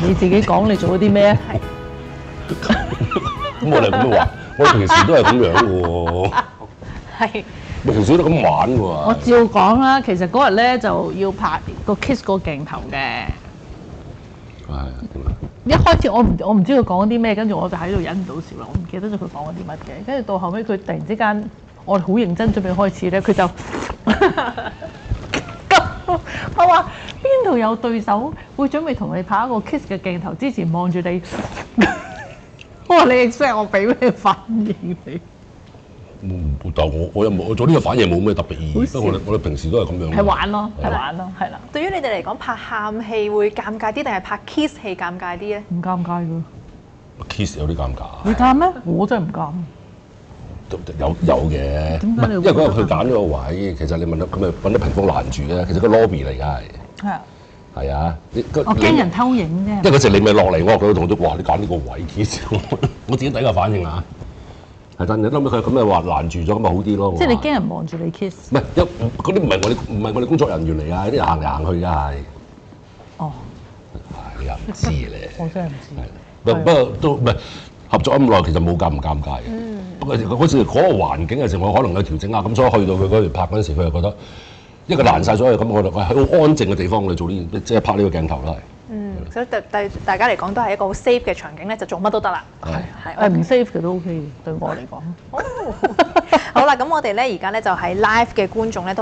你自己講你做咗啲咩？咁我哋咁樣話，我哋平時都係咁樣嘅喎。係。我平時都咁玩嘅喎。我照講啦，其實嗰日咧就要拍個 kiss 個鏡頭嘅。係點啊？一開始我唔知佢講啲咩，跟住我就喺度忍唔到笑啦，我唔記得咗佢講咗啲乜嘅。跟住到後尾佢突然之間，我哋好認真準備開始咧，佢就我話邊度有對手會準備同你拍一個 kiss 嘅鏡頭之前望住你，我話你 expect 我俾咩反應你？但我又冇，我做呢個反應冇咩特別意義。不過我哋平時都係咁樣。係玩咯，係玩咯，係啦。對於你哋嚟講，拍喊戲會尷尬啲，定係拍 kiss 戲尷尬啲咧？唔尷尬㗎。kiss 有啲尷尬。你尷咩？我真係唔尷。有嘅。點解你？因為嗰日佢揀咗個位，其實你問到咁咪揾啲屏風攔住咧，其實個 lobby 嚟㗎係。係啊。係啊。我驚人偷影啫。因為嗰時你咪落嚟，我佢同我哇！你揀呢個位 kiss，我自己第一個反應啊。係真嘅，後尾佢咁咪話攔住咗，咁咪好啲咯。即係你驚人望住你 kiss？唔係，嗰啲唔係我哋工作人員嚟㗎，啲人行嚟行去㗎係。哦。你又唔知咧？我真係唔知。不過都唔係合作咁耐，其實冇尷唔尷尬嘅。不過嗰時嗰個環境嘅時候，我可能有調整下，咁所以去到佢嗰度拍嗰陣時，佢又覺得一個爛晒所有咁，我哋喺好安靜嘅地方，我哋做呢即係拍呢個鏡頭啦。所以對大家嚟講都係一個好 safe 嘅場景咧，就做乜都得啦。係唔 safe 嘅都 OK 嘅，對我嚟講。好啦，咁我哋咧而家咧就喺 live 嘅觀眾咧都係。